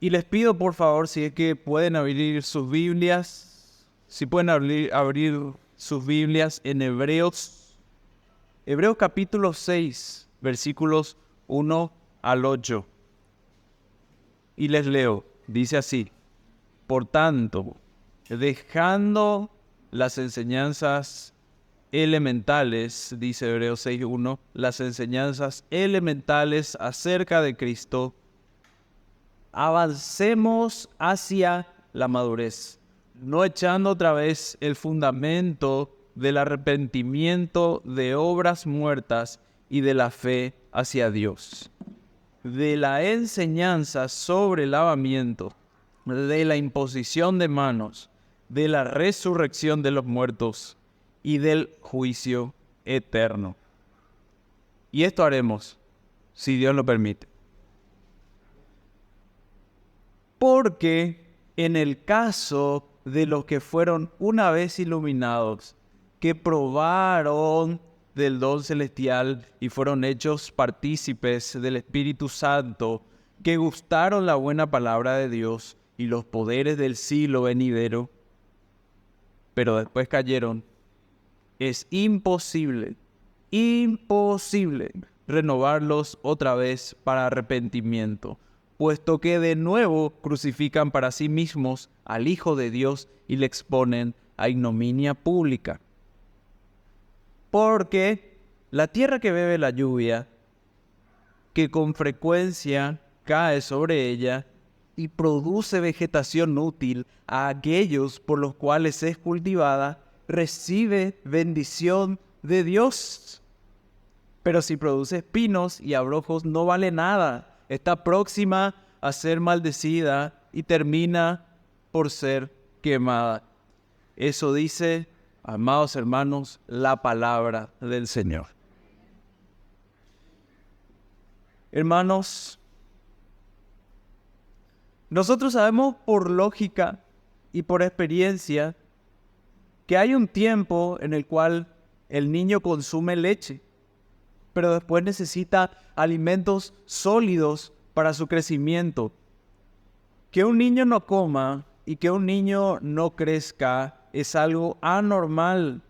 Y les pido por favor si es que pueden abrir sus Biblias, si pueden abrir sus Biblias en Hebreos capítulo 6, versículos 1 al 8. Y les leo, dice así: por tanto, dejando las enseñanzas elementales, dice Hebreos 6:1, las enseñanzas elementales acerca de Cristo, avancemos hacia la madurez, no echando otra vez el fundamento del arrepentimiento de obras muertas y de la fe hacia Dios, de la enseñanza sobre el lavamiento, de la imposición de manos, de la resurrección de los muertos y del juicio eterno. Y esto haremos, si Dios lo permite. Porque en el caso de los que fueron una vez iluminados, que probaron del don celestial y fueron hechos partícipes del Espíritu Santo, que gustaron la buena palabra de Dios y los poderes del siglo venidero, pero después cayeron, es imposible renovarlos otra vez para arrepentimiento, puesto que de nuevo crucifican para sí mismos al Hijo de Dios y le exponen a ignominia pública. Porque la tierra que bebe la lluvia, que con frecuencia cae sobre ella y produce vegetación útil a aquellos por los cuales es cultivada, recibe bendición de Dios. Pero si produce espinos y abrojos, no vale nada. Está próxima a ser maldecida y termina por ser quemada. Eso dice, amados hermanos, la palabra del Señor. Hermanos, nosotros sabemos por lógica y por experiencia que hay un tiempo en el cual el niño consume leche, pero después necesita alimentos sólidos para su crecimiento. Que un niño no coma y que un niño no crezca es algo anormal.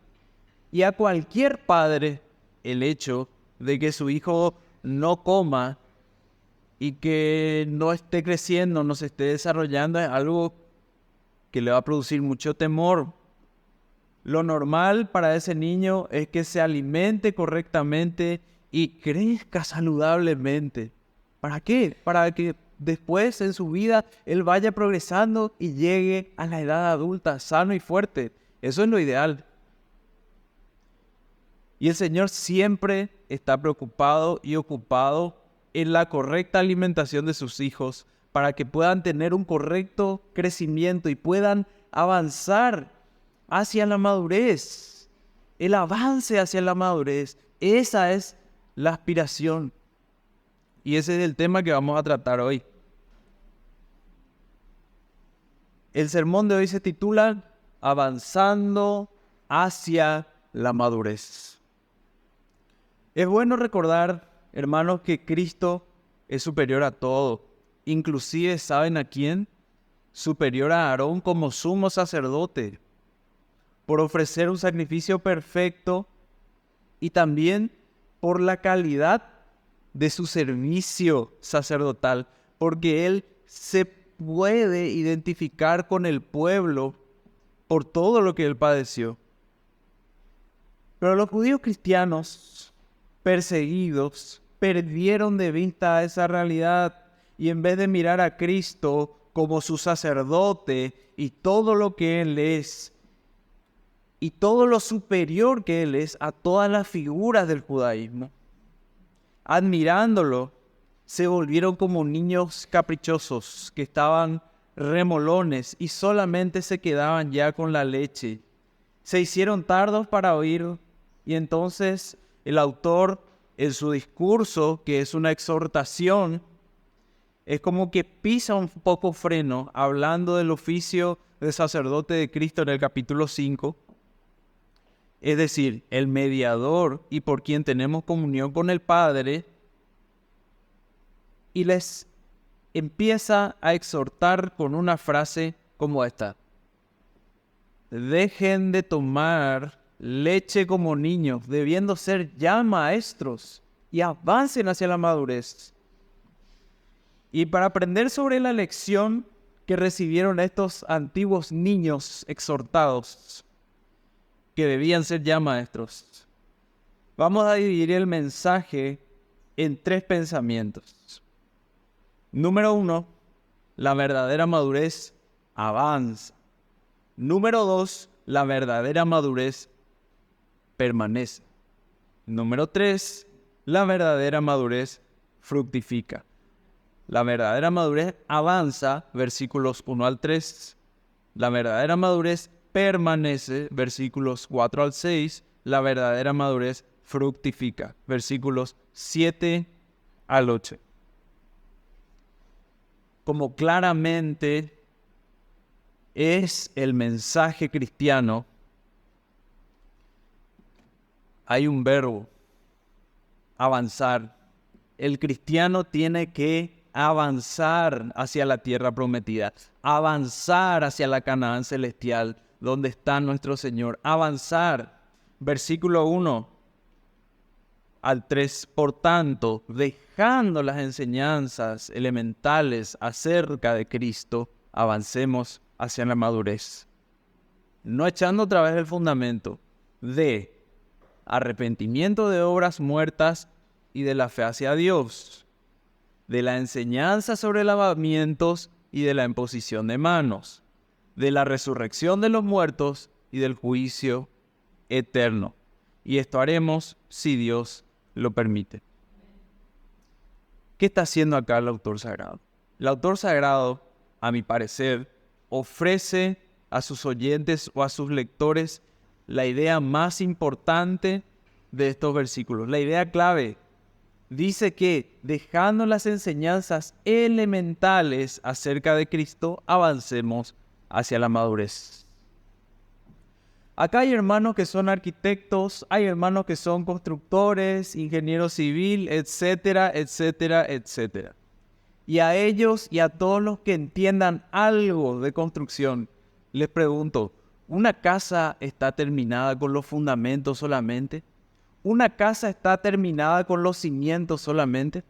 Y a cualquier padre, el hecho de que su hijo no coma y que no esté creciendo, no se esté desarrollando, es algo que le va a producir mucho temor. Lo normal para ese niño es que se alimente correctamente y crezca saludablemente. ¿Para qué? Para que después en su vida él vaya progresando y llegue a la edad adulta sano y fuerte. Eso es lo ideal. Y el Señor siempre está preocupado y ocupado en la correcta alimentación de sus hijos para que puedan tener un correcto crecimiento y puedan avanzar hacia la madurez. El avance hacia la madurez. Esa es la aspiración. Y ese es el tema que vamos a tratar hoy. El sermón de hoy se titula Avanzando hacia la madurez. Es bueno recordar, hermanos, que Cristo es superior a todo. Inclusive, ¿saben a quién? Superior a Aarón como sumo sacerdote, por ofrecer un sacrificio perfecto y también por la calidad de su servicio sacerdotal, porque Él se puede identificar con el pueblo por todo lo que Él padeció. Pero los judíos cristianos perseguidos perdieron de vista esa realidad y en vez de mirar a Cristo como su sacerdote y todo lo que Él es y todo lo superior que Él es a todas las figuras del judaísmo, admirándolo, se volvieron como niños caprichosos que estaban remolones y solamente se quedaban ya con la leche. Se hicieron tardos para oír y entonces el autor en su discurso, que es una exhortación, es como que pisa un poco freno hablando del oficio de sacerdote de Cristo en el capítulo 5. Es decir, el mediador y por quien tenemos comunión con el Padre, y les empieza a exhortar con una frase como esta: dejen de tomar leche como niños, debiendo ser ya maestros, y avancen hacia la madurez. Y para aprender sobre la lección que recibieron estos antiguos niños exhortados, que debían ser ya maestros, vamos a dividir el mensaje en 3 pensamientos. Número 1, la verdadera madurez avanza. Número 2, la verdadera madurez permanece. Número 3, la verdadera madurez fructifica. La verdadera madurez avanza, versículos 1 al 3. La verdadera madurez permanece, versículos 4 al 6. La verdadera madurez fructifica, versículos 7 al 8. Como claramente es el mensaje cristiano, hay un verbo: avanzar. El cristiano tiene que avanzar hacia la tierra prometida, avanzar hacia la Canaán celestial, donde está nuestro Señor. Avanzar. Versículo 1 al 3. Por tanto, dejando las enseñanzas elementales acerca de Cristo, avancemos hacia la madurez. No echando otra vez el fundamento de arrepentimiento de obras muertas y de la fe hacia Dios, de la enseñanza sobre lavamientos y de la imposición de manos, de la resurrección de los muertos y del juicio eterno. Y esto haremos si Dios lo permite. ¿Qué está haciendo acá el autor sagrado? El autor sagrado, a mi parecer, ofrece a sus oyentes o a sus lectores la idea más importante de estos versículos, la idea clave. Dice que, dejando las enseñanzas elementales acerca de Cristo, avancemos hacia la madurez. Acá hay hermanos que son arquitectos, hay hermanos que son constructores, ingenieros civil, etcétera, etcétera, etcétera. Y a ellos y a todos los que entiendan algo de construcción, les pregunto, ¿una casa está terminada con los fundamentos solamente? ¿Una casa está terminada con los cimientos solamente?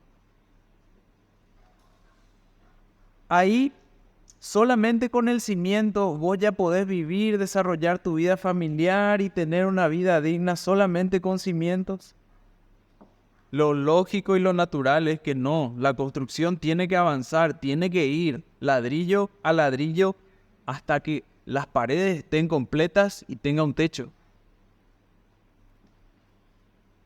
Ahí, solamente con el cimiento vos ya podés vivir, desarrollar tu vida familiar y tener una vida digna solamente con cimientos. Lo lógico y lo natural es que no, la construcción tiene que avanzar, tiene que ir ladrillo a ladrillo hasta que las paredes estén completas y tenga un techo.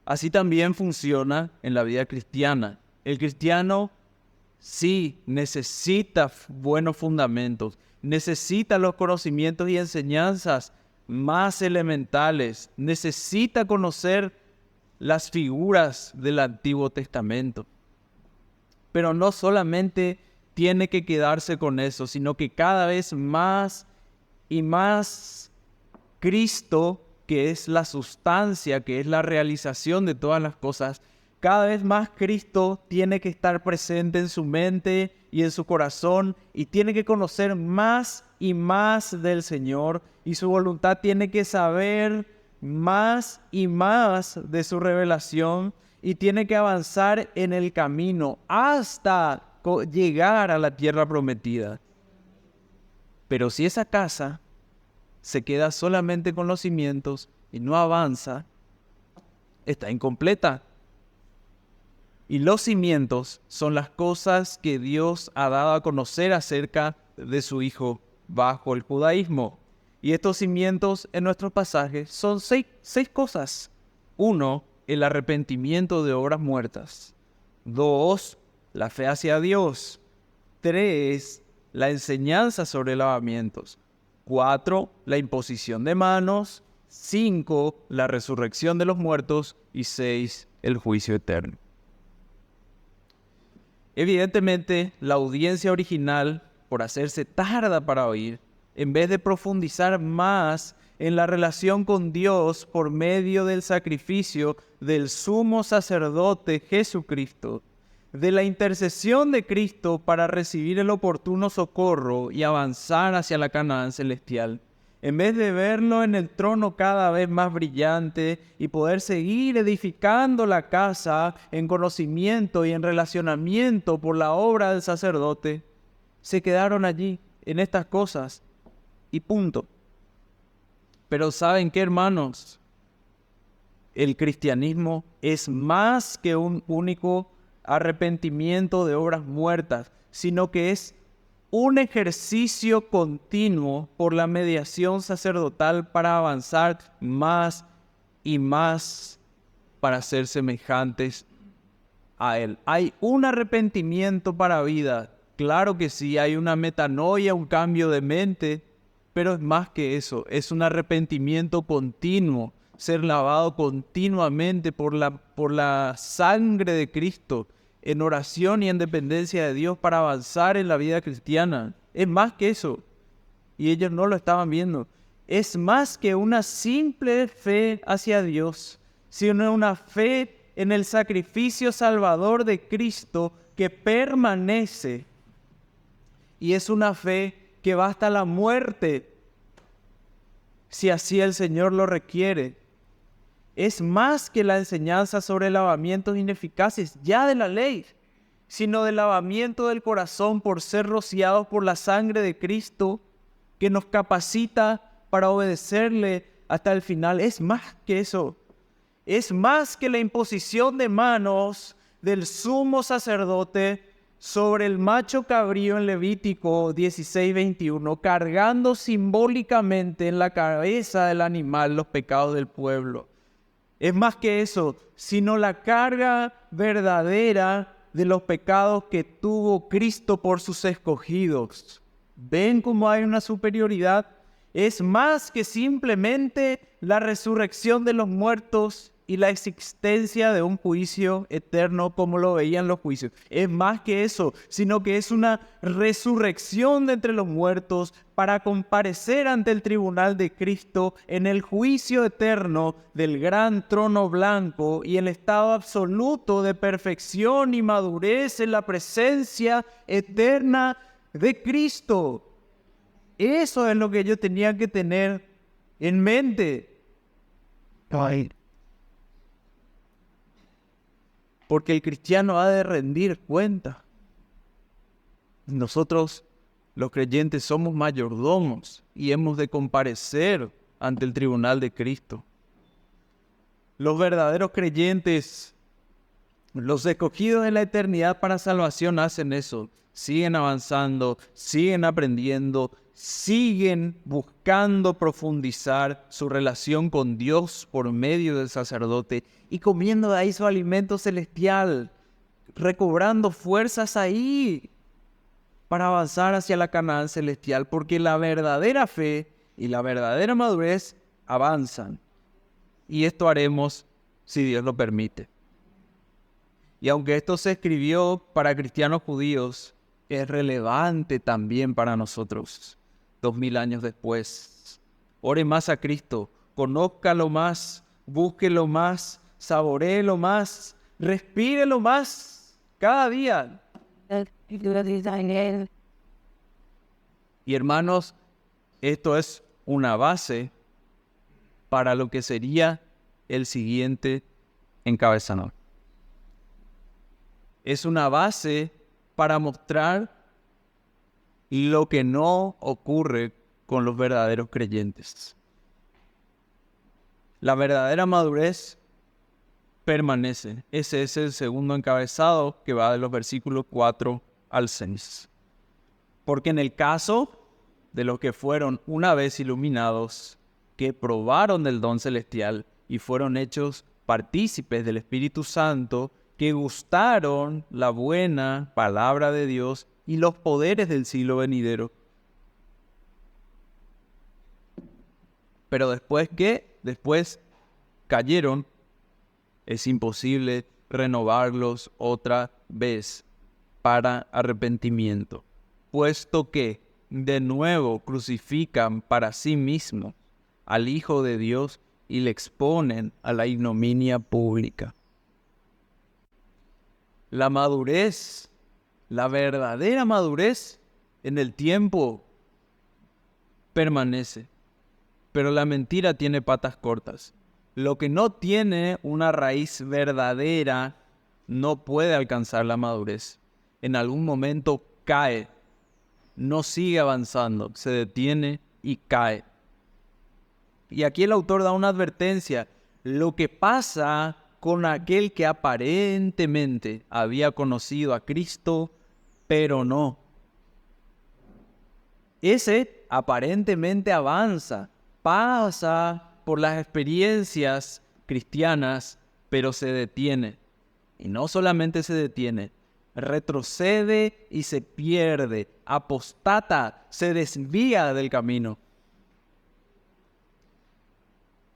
Así también funciona en la vida cristiana. El cristiano sí necesita buenos fundamentos, necesita los conocimientos y enseñanzas más elementales, necesita conocer las figuras del Antiguo Testamento. Pero no solamente tiene que quedarse con eso, sino que cada vez más y más Cristo, que es la sustancia, que es la realización de todas las cosas, cada vez más Cristo tiene que estar presente en su mente y en su corazón y tiene que conocer más y más del Señor y su voluntad tiene que saber más y más de su revelación y tiene que avanzar en el camino hasta llegar a la tierra prometida. Pero si esa casa se queda solamente con los cimientos y no avanza, está incompleta. Y los cimientos son las cosas que Dios ha dado a conocer acerca de su Hijo bajo el judaísmo. Y estos cimientos en nuestros pasajes son seis cosas. 1, el arrepentimiento de obras muertas. 2, la fe hacia Dios. 3, la enseñanza sobre lavamientos. 4, la imposición de manos. 5, la resurrección de los muertos. Y 6, el juicio eterno. Evidentemente, la audiencia original, por hacerse tarda para oír, en vez de profundizar más en la relación con Dios por medio del sacrificio del sumo sacerdote Jesucristo, de la intercesión de Cristo para recibir el oportuno socorro y avanzar hacia la Canaán celestial. En vez de verlo en el trono cada vez más brillante y poder seguir edificando la casa en conocimiento y en relacionamiento por la obra del sacerdote, se quedaron allí en estas cosas y punto. Pero ¿saben qué, hermanos? El cristianismo es más que un único arrepentimiento de obras muertas, sino que es un ejercicio continuo por la mediación sacerdotal para avanzar más y más para ser semejantes a Él. ¿Hay un arrepentimiento para vida? Claro que sí, hay una metanoia, un cambio de mente, pero es más que eso, es un arrepentimiento continuo, ser lavado continuamente por la sangre de Cristo, en oración y en dependencia de Dios para avanzar en la vida cristiana. Es más que eso. Y ellos no lo estaban viendo. Es más que una simple fe hacia Dios, sino una fe en el sacrificio salvador de Cristo que permanece. Y es una fe que va hasta la muerte, si así el Señor lo requiere. Es más que la enseñanza sobre lavamientos ineficaces ya de la ley, sino del lavamiento del corazón por ser rociados por la sangre de Cristo, que nos capacita para obedecerle hasta el final. Es más que eso. Es más que la imposición de manos del sumo sacerdote sobre el macho cabrío en Levítico 16:21, cargando simbólicamente en la cabeza del animal los pecados del pueblo. Es más que eso, sino la carga verdadera de los pecados que tuvo Cristo por sus escogidos. ¿Ven cómo hay una superioridad? Es más que simplemente la resurrección de los muertos y la existencia de un juicio eterno como lo veían los juicios. Es más que eso, sino que es una resurrección de entre los muertos para comparecer ante el tribunal de Cristo en el juicio eterno del gran trono blanco y el estado absoluto de perfección y madurez en la presencia eterna de Cristo. Eso es lo que ellos tenían que tener en mente. Porque el cristiano ha de rendir cuenta. Nosotros, los creyentes, somos mayordomos y hemos de comparecer ante el tribunal de Cristo. Los verdaderos creyentes, los escogidos de la eternidad para salvación, hacen eso. Siguen avanzando, siguen aprendiendo, siguen buscando profundizar su relación con Dios por medio del sacerdote y comiendo de ahí su alimento celestial, recobrando fuerzas ahí para avanzar hacia la Canaán celestial, porque la verdadera fe y la verdadera madurez avanzan. Y esto haremos si Dios lo permite. Y aunque esto se escribió para cristianos judíos, es relevante también para nosotros, 2000 años después. Ore más a Cristo, conózcalo más, búsquelo más, saboréelo más, respírelo más cada día. Y hermanos, esto es una base para lo que sería el siguiente encabezado. Es una base para mostrar lo que no ocurre con los verdaderos creyentes. La verdadera madurez permanece. Ese es el segundo encabezado que va de los versículos 4 al 6. Porque en el caso de los que fueron una vez iluminados, que probaron del don celestial y fueron hechos partícipes del Espíritu Santo, que gustaron la buena palabra de Dios y los poderes del siglo venidero. Pero después cayeron, es imposible renovarlos otra vez para arrepentimiento, puesto que de nuevo crucifican para sí mismos al Hijo de Dios y le exponen a la ignominia pública. La madurez, la verdadera madurez en el tiempo permanece, pero la mentira tiene patas cortas. Lo que no tiene una raíz verdadera no puede alcanzar la madurez. En algún momento cae, no sigue avanzando, se detiene y cae. Y aquí el autor da una advertencia. Lo que pasa con aquel que aparentemente había conocido a Cristo, pero no. Ese aparentemente avanza, pasa por las experiencias cristianas, pero se detiene. Y no solamente se detiene, retrocede y se pierde, apostata, se desvía del camino.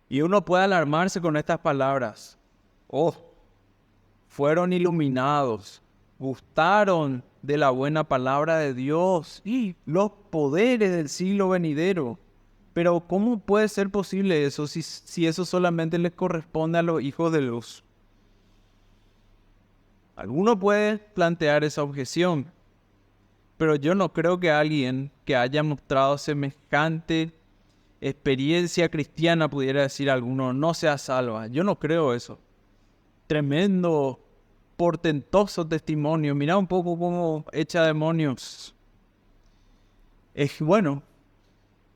Y uno puede alarmarse con estas palabras. Oh, fueron iluminados, gustaron de la buena palabra de Dios y los poderes del siglo venidero. Pero ¿cómo puede ser posible eso si eso solamente les corresponde a los hijos de luz? Alguno puede plantear esa objeción, pero yo no creo que alguien que haya mostrado semejante experiencia cristiana pudiera decir a alguno, no sea salva. Yo no creo eso. Tremendo, portentoso testimonio. Mira un poco cómo echa demonios. Es bueno.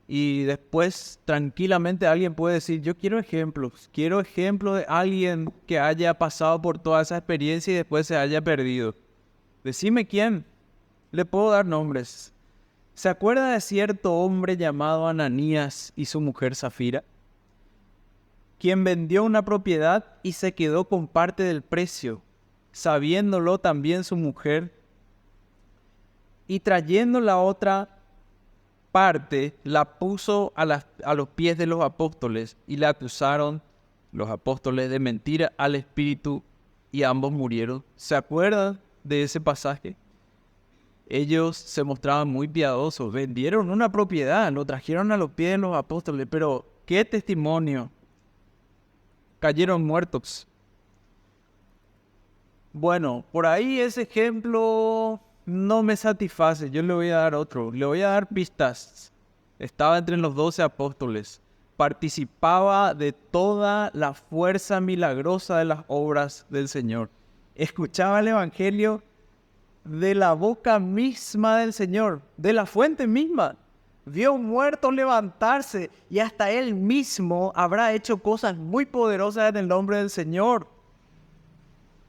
Y después tranquilamente alguien puede decir, yo quiero ejemplos de alguien que haya pasado por toda esa experiencia y después se haya perdido. Decime quién. Le puedo dar nombres. ¿Se acuerda de cierto hombre llamado Ananías y su mujer Zafira? Quien vendió una propiedad y se quedó con parte del precio, sabiéndolo también su mujer, y trayendo la otra parte, la puso a los pies de los apóstoles y le acusaron los apóstoles de mentira al Espíritu y ambos murieron. ¿Se acuerdan de ese pasaje? Ellos se mostraban muy piadosos, vendieron una propiedad, lo trajeron a los pies de los apóstoles, pero ¿qué testimonio? Cayeron muertos. Bueno, por ahí ese ejemplo no me satisface, yo le voy a dar otro, le voy a dar pistas. Estaba entre los 12 apóstoles, participaba de toda la fuerza milagrosa de las obras del Señor, escuchaba el Evangelio de la boca misma del Señor, de la fuente misma. Vio muertos levantarse y hasta él mismo habrá hecho cosas muy poderosas en el nombre del Señor.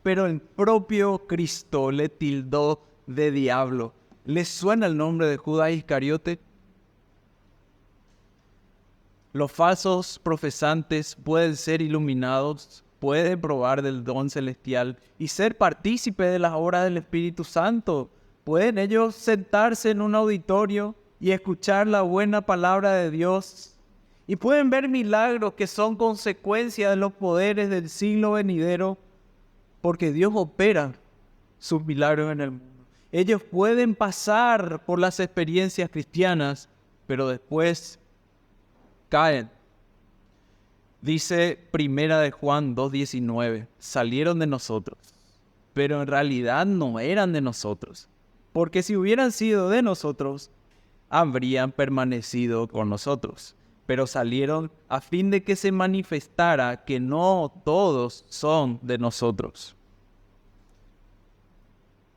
Pero el propio Cristo le tildó de diablo. ¿Les suena el nombre de Judas Iscariote? Los falsos profesantes pueden ser iluminados, pueden probar del don celestial y ser partícipes de las obras del Espíritu Santo. Pueden ellos sentarse en un auditorio y escuchar la buena palabra de Dios. Y pueden ver milagros que son consecuencia de los poderes del siglo venidero, porque Dios opera sus milagros en el mundo. Ellos pueden pasar por las experiencias cristianas, pero después caen. Dice Primera de Juan 2:19, salieron de nosotros, pero en realidad no eran de nosotros, porque si hubieran sido de nosotros, habrían permanecido con nosotros, pero salieron a fin de que se manifestara que no todos son de nosotros.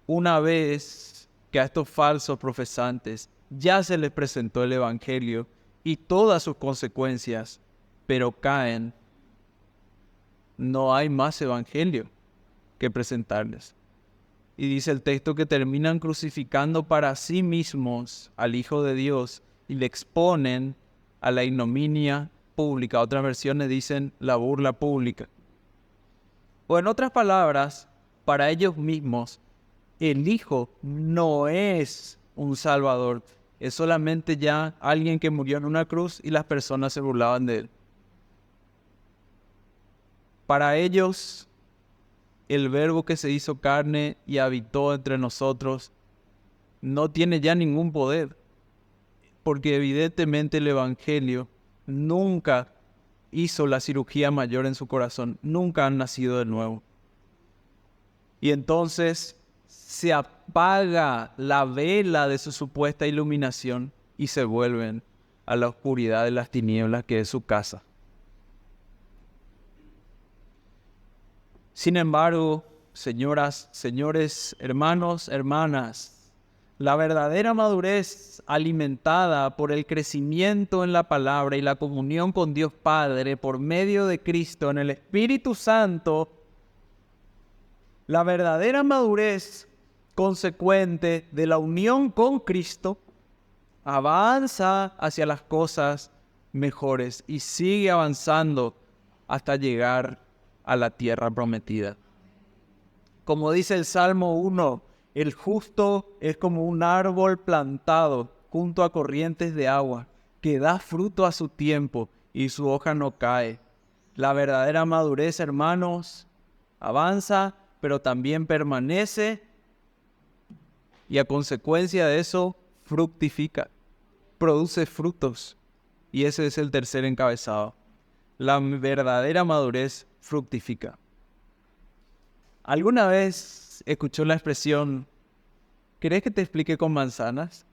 Una vez que a estos falsos profesantes ya se les presentó el Evangelio y todas sus consecuencias, pero caen, no hay más Evangelio que presentarles. Y dice el texto que terminan crucificando para sí mismos al Hijo de Dios y le exponen a la ignominia pública. Otras versiones dicen la burla pública. O en otras palabras, para ellos mismos, el Hijo no es un Salvador. Es solamente ya alguien que murió en una cruz y las personas se burlaban de él. Para ellos, el Verbo que se hizo carne y habitó entre nosotros no tiene ya ningún poder, porque evidentemente el Evangelio nunca hizo la cirugía mayor en su corazón, nunca han nacido de nuevo. Y entonces se apaga la vela de su supuesta iluminación y se vuelven a la oscuridad de las tinieblas que es su casa. Sin embargo, señoras, señores, hermanos, hermanas, la verdadera madurez alimentada por el crecimiento en la palabra y la comunión con Dios Padre por medio de Cristo en el Espíritu Santo, la verdadera madurez consecuente de la unión con Cristo avanza hacia las cosas mejores y sigue avanzando hasta llegar a la tierra prometida. Como dice el Salmo 1, el justo es como un árbol plantado junto a corrientes de agua, que da fruto a su tiempo y su hoja no cae. La verdadera madurez, hermanos, avanza, pero también permanece y a consecuencia de eso fructifica, produce frutos. Y ese es el tercer encabezado. La verdadera madurez fructifica. ¿Alguna vez escuchó la expresión, ¿querés que te explique con manzanas?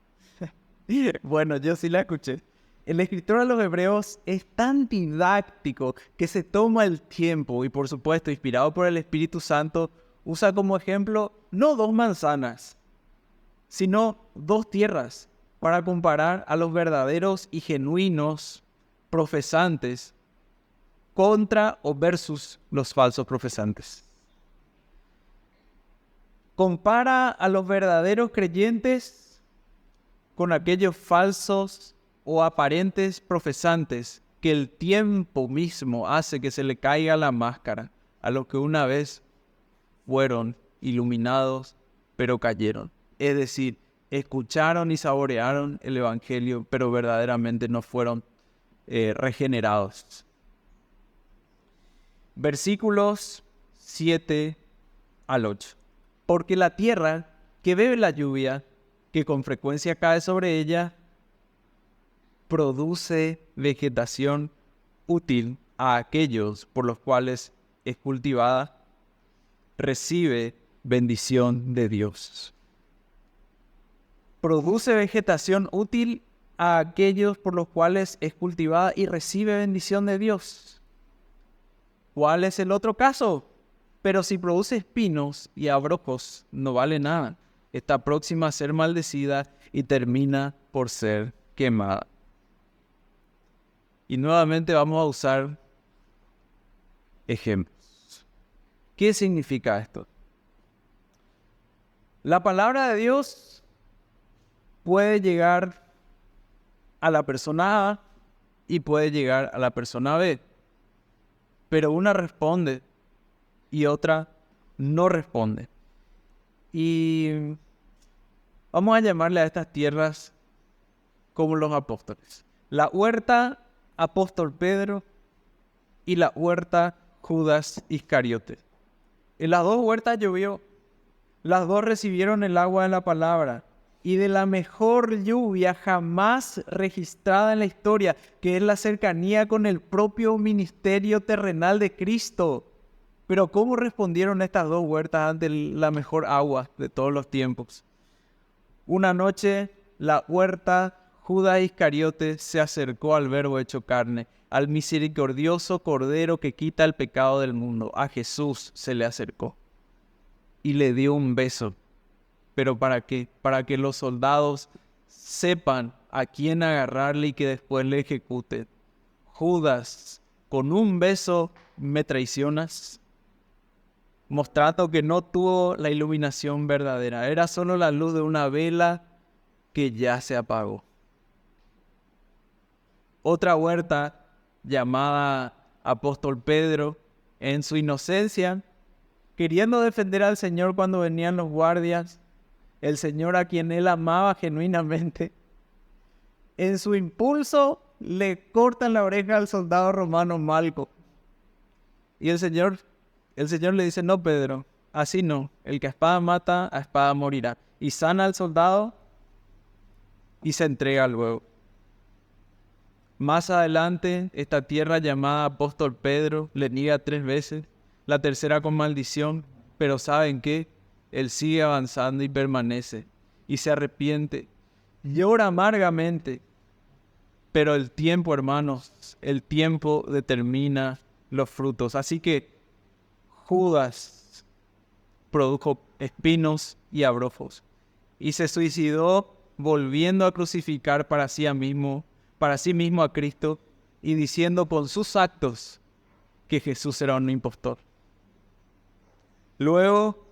Bueno, yo sí la escuché. El escritor a los Hebreos es tan didáctico que se toma el tiempo y, por supuesto, inspirado por el Espíritu Santo, usa como ejemplo no 2 manzanas, sino 2 tierras para comparar a los verdaderos y genuinos profesantes contra o versus los falsos profesantes. Compara a los verdaderos creyentes con aquellos falsos o aparentes profesantes que el tiempo mismo hace que se le caiga la máscara a los que una vez fueron iluminados pero cayeron. Es decir, escucharon y saborearon el Evangelio pero verdaderamente no fueron regenerados. Versículos 7 al 8. Porque la tierra que bebe la lluvia, que con frecuencia cae sobre ella, produce vegetación útil a aquellos por los cuales es cultivada, recibe bendición de Dios. Produce vegetación útil a aquellos por los cuales es cultivada y recibe bendición de Dios. ¿Cuál es el otro caso? Pero si produce espinos y abrojos, no vale nada. Está próxima a ser maldecida y termina por ser quemada. Y nuevamente vamos a usar ejemplos. ¿Qué significa esto? La palabra de Dios puede llegar a la persona A y puede llegar a la persona B, pero una responde y otra no responde. Y vamos a llamarle a estas tierras como los apóstoles. La huerta apóstol Pedro y la huerta Judas Iscariote. En las 2 huertas llovió. Las 2 recibieron el agua de la palabra y de la mejor lluvia jamás registrada en la historia, que es la cercanía con el propio ministerio terrenal de Cristo. Pero ¿cómo respondieron estas 2 huertas ante la mejor agua de todos los tiempos? Una noche, la huerta Judas Iscariote se acercó al Verbo hecho carne, al misericordioso Cordero que quita el pecado del mundo. A Jesús se le acercó y le dio un beso. ¿Pero para qué? Para que los soldados sepan a quién agarrarle y que después le ejecuten. Judas, con un beso me traicionas, mostrando que no tuvo la iluminación verdadera. Era solo la luz de una vela que ya se apagó. Otra huerta llamada apóstol Pedro, en su inocencia, queriendo defender al Señor cuando venían los guardias, el Señor a quien él amaba genuinamente, en su impulso le cortan la oreja al soldado romano Malco. Y el Señor le dice, no, Pedro, así no. El que a espada mata, a espada morirá. Y sana al soldado y se entrega luego. Más adelante, esta tierra llamada apóstol Pedro le niega 3 veces, la tercera con maldición. Pero ¿saben qué? Él sigue avanzando y permanece. Y se arrepiente. Llora amargamente. Pero el tiempo, hermanos, el tiempo determina los frutos. Así que Judas produjo espinos y abrojos. Y se suicidó volviendo a crucificar para sí mismo a Cristo y diciendo con sus actos que Jesús era un impostor. Luego,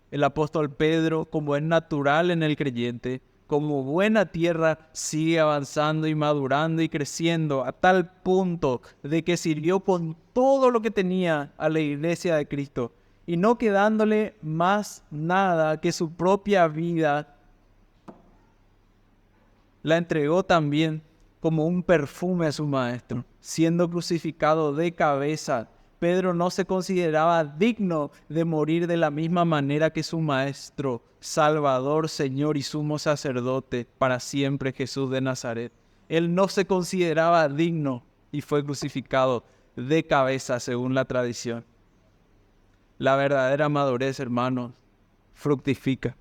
el apóstol Pedro, como es natural en el creyente, como buena tierra, sigue avanzando y madurando y creciendo a tal punto de que sirvió con todo lo que tenía a la iglesia de Cristo y no quedándole más nada que su propia vida, la entregó también como un perfume a su maestro, siendo crucificado de cabeza. Pedro no se consideraba digno de morir de la misma manera que su maestro, Salvador, Señor y sumo sacerdote para siempre, Jesús de Nazaret. Él no se consideraba digno y fue crucificado de cabeza según la tradición. La verdadera madurez, hermanos, fructifica.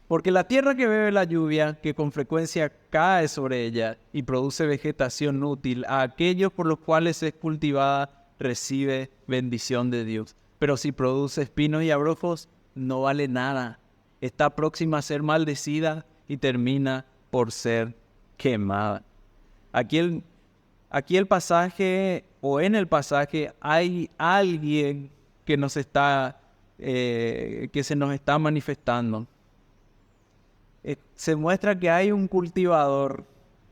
Porque la tierra que bebe la lluvia, que con frecuencia cae sobre ella y produce vegetación útil a aquellos por los cuales es cultivada, recibe bendición de Dios. Pero si produce espinos y abrojos, no vale nada. Está próxima a ser maldecida y termina por ser quemada. Aquí el pasaje, o en el pasaje, hay alguien que se nos está manifestando. Se muestra que hay un cultivador,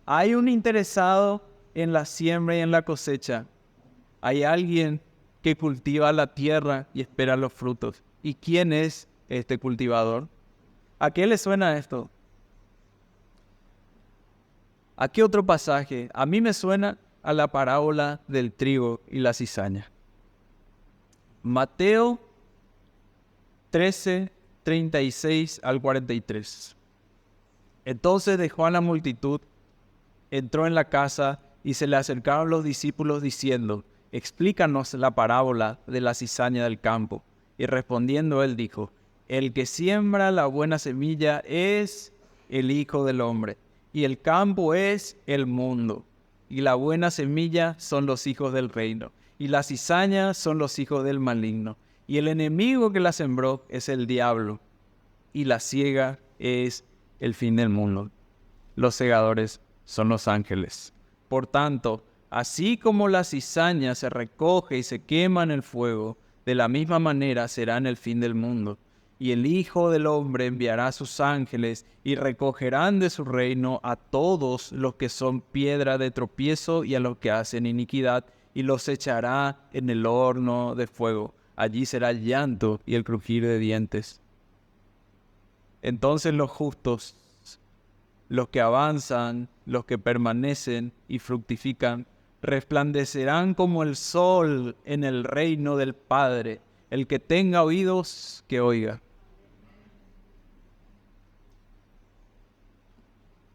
hay un interesado en la siembra y en la cosecha. Hay alguien que cultiva la tierra y espera los frutos. ¿Y quién es este cultivador? ¿A qué le suena esto? ¿A qué otro pasaje? A mí me suena a la parábola del trigo y la cizaña. Mateo 13, 36 al 43. Entonces dejó a la multitud, entró en la casa y se le acercaron los discípulos diciendo: explícanos la parábola de la cizaña del campo. Y respondiendo él dijo: el que siembra la buena semilla es el Hijo del Hombre, y el campo es el mundo. Y la buena semilla son los hijos del reino, y la cizaña son los hijos del maligno. Y el enemigo que la sembró es el diablo, y la siega es el fin del mundo. Los segadores son los ángeles. Por tanto, así como la cizaña se recoge y se quema en el fuego, de la misma manera será en el fin del mundo. Y el Hijo del Hombre enviará a sus ángeles y recogerán de su reino a todos los que son piedra de tropiezo y a los que hacen iniquidad, y los echará en el horno de fuego. Allí será el llanto y el crujir de dientes. Entonces los justos, los que avanzan, los que permanecen y fructifican, resplandecerán como el sol en el reino del Padre. El que tenga oídos, que oiga.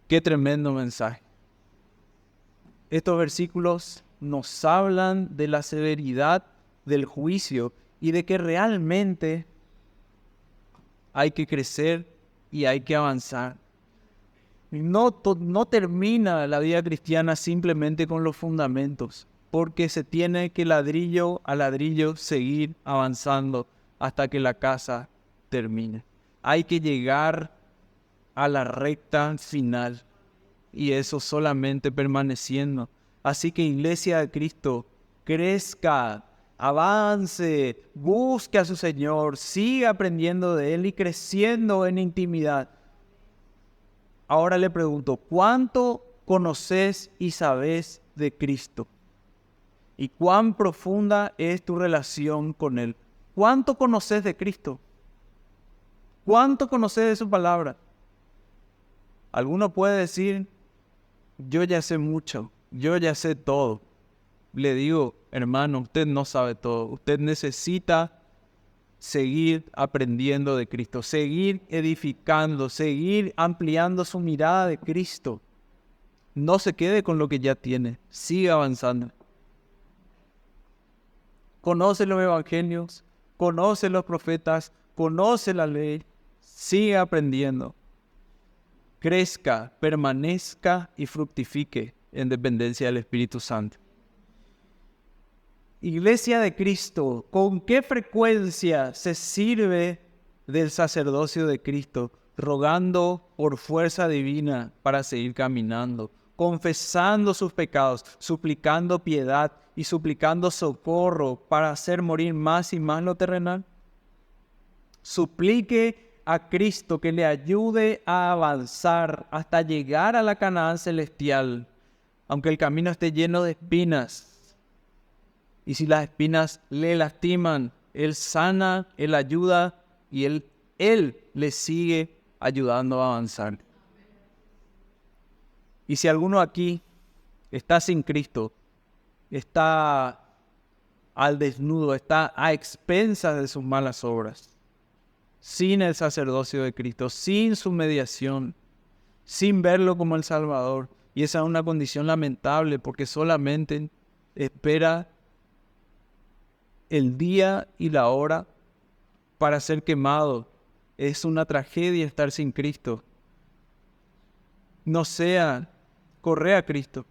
Qué tremendo mensaje. Estos versículos nos hablan de la severidad del juicio y de que realmente hay que crecer y hay que avanzar. No termina la vida cristiana simplemente con los fundamentos, porque se tiene que ladrillo a ladrillo seguir avanzando hasta que la casa termine. Hay que llegar a la recta final, y eso solamente permaneciendo. Así que, Iglesia de Cristo, crezca, avance, busque a su Señor, siga aprendiendo de Él y creciendo en intimidad. Ahora le pregunto, ¿cuánto conoces y sabes de Cristo? ¿Y cuán profunda es tu relación con Él? ¿Cuánto conoces de Cristo? ¿Cuánto conoces de su palabra? Alguno puede decir: yo ya sé mucho, yo ya sé todo. Le digo: hermano, usted no sabe todo. Usted necesita seguir aprendiendo de Cristo, seguir edificando, seguir ampliando su mirada de Cristo. No se quede con lo que ya tiene, siga avanzando. conoce los evangelios, conoce los profetas, conoce la ley, sigue aprendiendo. Crezca, permanezca y fructifique en dependencia del Espíritu Santo. Iglesia de Cristo, ¿con qué frecuencia se sirve del sacerdocio de Cristo, rogando por fuerza divina para seguir caminando, confesando sus pecados, suplicando piedad y suplicando socorro para hacer morir más y más lo terrenal? Suplique a Cristo que le ayude a avanzar hasta llegar a la Canaán celestial, aunque el camino esté lleno de espinas. Y si las espinas le lastiman, Él sana, Él ayuda y Él le sigue ayudando a avanzar. Y si alguno aquí está sin Cristo, está al desnudo, está a expensas de sus malas obras, sin el sacerdocio de Cristo, sin su mediación, sin verlo como el Salvador, y esa es una condición lamentable porque solamente espera el día y la hora para ser quemado. Es una tragedia estar sin Cristo. Corre a Cristo.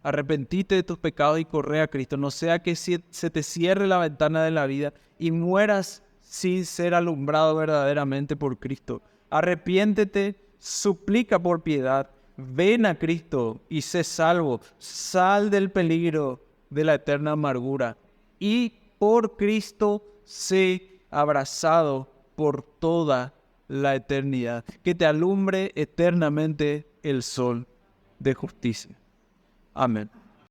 Arrepentite de tus pecados y corre a Cristo. No sea que se te cierre la ventana de la vida y mueras sin ser alumbrado verdaderamente por Cristo. Arrepiéntete, suplica por piedad, ven a Cristo y sé salvo. Sal del peligro de la eterna amargura y por Cristo sé abrazado por toda la eternidad. Que te alumbre eternamente el sol de justicia. Amén.